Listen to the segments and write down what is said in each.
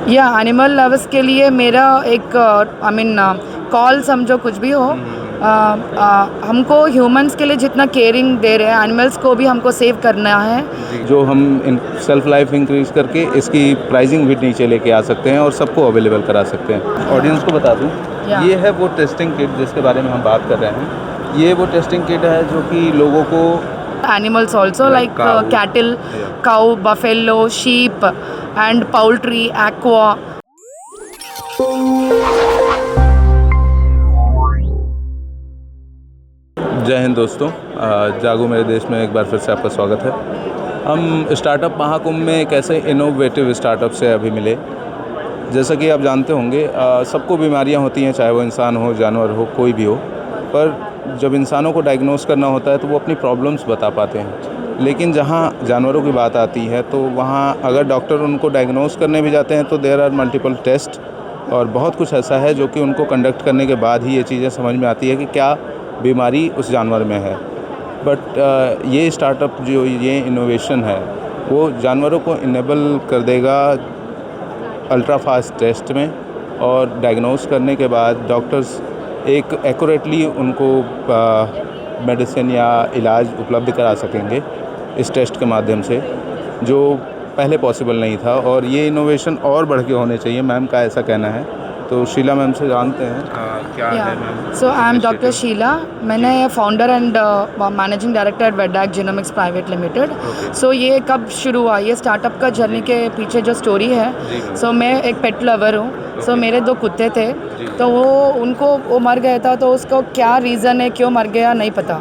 या animal lovers के लिए मेरा एक कॉल समझो कुछ भी हो, हमको ह्यूमंस के लिए जितना केयरिंग दे रहे हैं एनिमल्स को भी हमको सेव करना है। जो हम सेल्फ लाइफ इंक्रीज़ करके इसकी प्राइसिंग भी नीचे लेके आ सकते हैं और सबको अवेलेबल करा सकते हैं। ऑडियंस को बता दूं, ये है वो टेस्टिंग किट जिसके बारे में हम बात कर रहे हैं। ये वो टेस्टिंग किट है जो कि लोगों को Animals also like cattle, cow, buffalo, sheep and poultry, aqua. जय हिंद दोस्तों, जागो मेरे देश में एक बार फिर से आपका स्वागत है। हम स्टार्टअप महाकुंभ में एक ऐसे इनोवेटिव स्टार्टअप से अभी मिले। जैसा कि आप जानते होंगे, सबको बीमारियां होती हैं, चाहे वो इंसान हो, जानवर हो, कोई भी हो। पर जब इंसानों को डायग्नोस करना होता है तो वो अपनी प्रॉब्लम्स बता पाते हैं। लेकिन जहाँ जानवरों की बात आती है तो वहाँ अगर डॉक्टर उनको डायग्नोस करने भी जाते हैं तो देयर आर मल्टीपल टेस्ट और बहुत कुछ ऐसा है जो कि उनको कंडक्ट करने के बाद ही ये चीज़ें समझ में आती है कि क्या बीमारी उस जानवर में है। बट ये स्टार्टअप जो ये इनोवेशन है वो जानवरों को इनेबल कर देगा अल्ट्रा फास्ट टेस्ट में, और डायग्नोस करने के बाद डॉक्टर्स एक एक्यूरेटली उनको मेडिसिन या इलाज उपलब्ध करा सकेंगे इस टेस्ट के माध्यम से, जो पहले पॉसिबल नहीं था। और ये इनोवेशन और बढ़ के होने चाहिए, मैम का ऐसा कहना है। तो शीला मैम से जानते हैं क्या है ma'am. So I am doctor Sheela, मैंने founder and managing director at Vedak genomics private limited. So ये कब शुरू हुआ, ये स्टार्टअप का जर्नी के पीछे जो स्टोरी है, सो मैं एक पेट लवर हूँ। सो मेरे 2 कुत्ते थे, तो वो मर गया था, तो उसको क्या रीज़न है क्यों मर गया नहीं पता।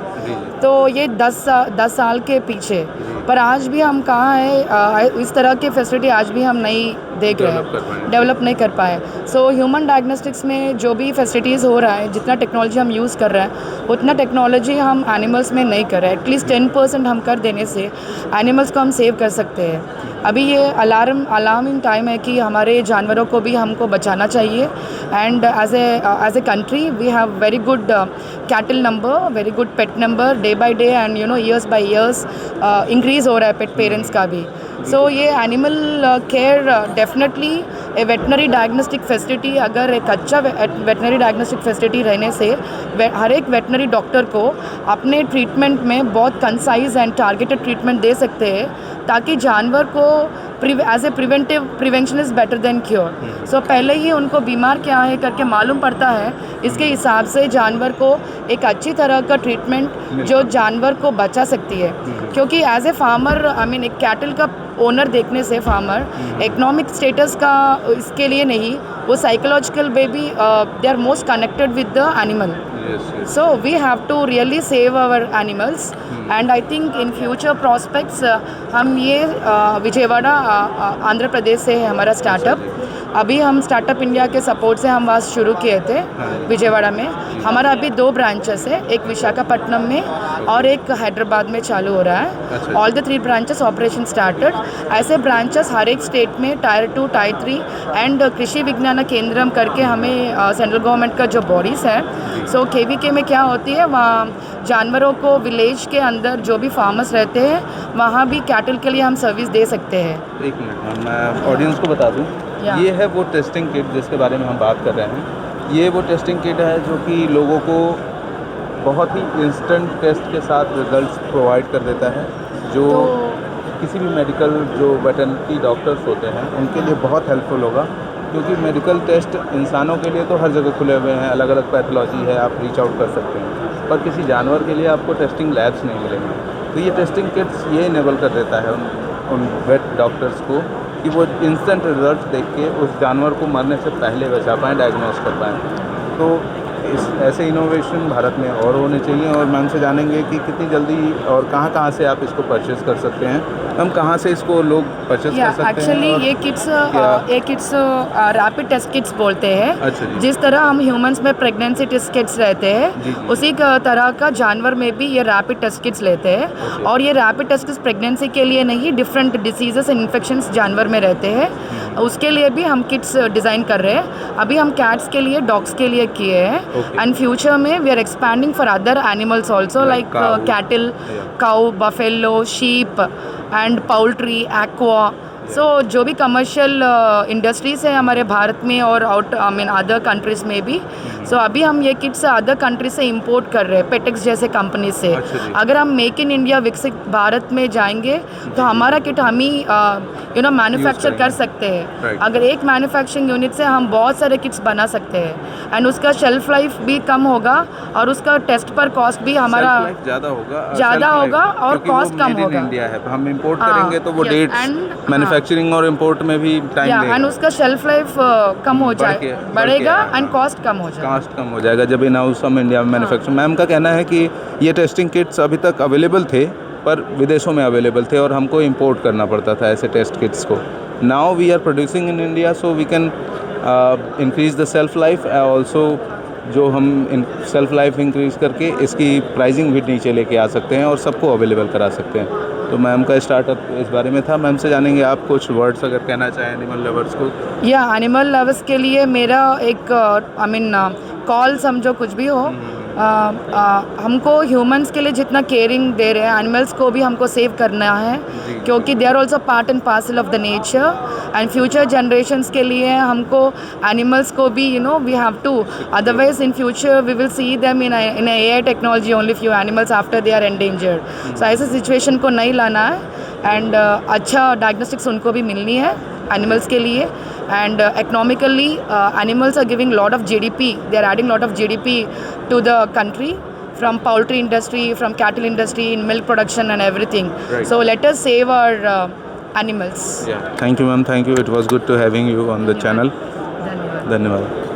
तो ये 10 साल के पीछे, पर आज भी हम कहाँ हैं, इस तरह की फैसिलिटी आज भी हम नहीं देख रहे हैं, डेवलप नहीं कर पाए। सो ह्यूमन डायग्नोस्टिक्स में जो भी फैसिलिटीज़ हो रहा है, जितना टेक्नोलॉजी हम यूज़ कर रहे हैं उतना टेक्नोलॉजी हम एनिमल्स में नहीं कर रहे हैं। एटलीस्ट 10% हम कर देने से एनिमल्स को हम सेव कर सकते हैं। अभी ये अलार्मिंग टाइम है कि हमारे जानवरों को भी हमको बचाना चाहिए। And as a country we have very good cattle number, very good pet number day by day, and years by years increase हो रहा है पेट पेरेंट्स का भी। सो ये animal care definitely a veterinary diagnostic facility, अगर एक अच्छा veterinary diagnostic facility रहने से हर एक वेटनरी डॉक्टर को अपने ट्रीटमेंट में बहुत कंसाइज एंड टारगेटेड ट्रीटमेंट दे सकते हैं, ताकि जानवर को as a prevention is better than cure. So पहले ही उनको बीमार क्या है करके मालूम पड़ता है, इसके हिसाब से जानवर को एक अच्छी तरह का ट्रीटमेंट जो जानवर को बचा सकती है। क्योंकि एज ए फार्मर एक कैटल का ओनर देखने से फार्मर इकोनॉमिक स्टेटस का इसके लिए नहीं, वो साइकोलॉजिकल वे भी they are most connected with the animal. So we have to really save our animals and I think in future prospects हम ये विजयवाड़ा आंध्र प्रदेश से है हमारा स्टार्टअप। अभी हम स्टार्टअप इंडिया के सपोर्ट से हम वहाँ शुरू किए थे विजयवाड़ा में। हमारा अभी 2 ब्रांचेस है, एक विशाखापट्टनम में और एक हैदराबाद में चालू हो रहा है। All the 3 branches operation started. ऐसे ब्रांचेस हर एक स्टेट में टायर 2, टायर 3 एंड कृषि विज्ञान केंद्रम करके हमें सेंट्रल गवर्नमेंट का जो बॉडीज़ है। सो KVK में क्या होती है, वहाँ जानवरों को विलेज के अंदर जो भी फार्मर्स रहते हैं वहाँ भी कैटल के लिए हम सर्विस दे सकते हैं। एक मिनट, मैं ऑडियंस को बता दूं, ये है वो टेस्टिंग किट जिसके बारे में हम बात कर रहे हैं। ये वो टेस्टिंग किट है जो कि लोगों को बहुत ही इंस्टेंट टेस्ट के साथ रिजल्ट्स प्रोवाइड कर देता है, जो किसी भी मेडिकल जो वेटरनरी डॉक्टर्स होते हैं उनके लिए बहुत हेल्पफुल होगा। क्योंकि मेडिकल टेस्ट इंसानों के लिए तो हर जगह खुले हुए हैं, अलग अलग पैथोलॉजी है, आप रीच आउट कर सकते हैं, पर किसी जानवर के लिए आपको टेस्टिंग लैब्स नहीं मिलेंगे। तो ये टेस्टिंग किट्स ये इनेबल कर देता है उन वेट डॉक्टर्स को कि वो इंस्टेंट रिजल्ट देख के उस जानवर को मरने से पहले बचा पाएँ, डायग्नोस कर पाएँ। तो ऐसे इनोवेशन भारत में और होने चाहिए। और मैम से जानेंगे कि कितनी जल्दी और कहाँ से आप इसको परचेज़ कर सकते हैं, हम कहाँ से इसको लोग परचेज़ कर सकते हैं। एक्चुअली ये किट्स रैपिड टेस्ट किट्स बोलते हैं। अच्छा जी। जिस तरह हम ह्यूमंस में प्रेगनेंसी टेस्ट किट्स रहते हैं, उसी तरह का जानवर में भी ये रैपिड टेस्ट किट्स लेते हैं। और ये रैपिड टेस्ट किट्स प्रेगनेंसी के लिए नहीं, डिफरेंट डिसीजेस एंड इन्फेक्शंस जानवर में रहते हैं, उसके लिए भी हम किट्स डिज़ाइन कर रहे हैं। अभी हम कैट्स के लिए, डॉग्स के लिए किए हैं, एंड फ्यूचर में we are expanding for other animals also like cattle, cow, buffalo, sheep and poultry, aqua, so जो भी कमर्शियल इंडस्ट्रीज है हमारे भारत में और out I mean other countries में भी, सो अभी हम ये किट्स अदर कंट्री से इंपोर्ट कर रहे हैं, पेटेक्स जैसे कंपनी से। अच्छा जी। अगर हम मेक इन इंडिया विकसित भारत में जाएंगे तो हमारा किट हम ही मैन्युफैक्चर कर सकते हैं। Right. अगर एक मैन्युफैक्चरिंग यूनिट से हम बहुत सारे किट्स बना सकते हैं एंड उसका शेल्फ लाइफ भी कम होगा और उसका टेस्ट पर कॉस्ट भी हमारा ज़्यादा होगा, ज़्यादा shelf होगा life, और क्योंकि कॉस्ट वो कम made in होगा। इंडिया है, हम इंपोर्ट हाँ, करेंगे तो वो yes, डेट्स and- मैन्युफैक्चरिंग और इंपोर्ट में भी टाइम या लगेगा, एंड उसका शेल्फ लाइफ कम हो बढ़ेगा हाँ, एंड कॉस्ट कम हो जाएगा। कास्ट कम हो जाएगा जब इन हाउस हम इंडिया में मैन्युफैक्चर। मैम का कहना है कि ये टेस्टिंग किट्स अभी तक अवेलेबल थे पर विदेशों में अवेलेबल थे और हमको इंपोर्ट करना पड़ता था ऐसे टेस्ट किट्स को। Now we are producing in India so we can increase the shelf life also. जो हम सेल्फ लाइफ इंक्रीज करके इसकी प्राइसिंग भी नीचे लेके आ सकते हैं और सबको अवेलेबल करा सकते हैं। तो मैम का स्टार्टअप इस बारे में था। मैम से जानेंगे आप कुछ वर्ड्स अगर कहना चाहें एनिमल लवर्स को। या एनिमल लवर्स के लिए मेरा एक आई मीन कॉल समझो कुछ भी हो, हमको ह्यूमंस के लिए जितना केयरिंग दे रहे हैं एनिमल्स को भी हमको सेव करना है, क्योंकि they are also part and parcel of the nature and future generations के लिए हमको एनिमल्स को भी we have to, otherwise in future we will see them in AI technology only few animals after they are endangered. So ऐसे situation को नहीं लाना है एंड अच्छा डायग्नोस्टिक्स उनको भी मिलनी है एनिमल्स के लिए। And economically, animals are giving lot of GDP. They are adding lot of GDP to the country from poultry industry, from cattle industry, in milk production and everything. Right. So let us save our animals. Thank you, ma'am. Thank you. It was good to having you on the channel. धन्यवाद। धन्यवाद।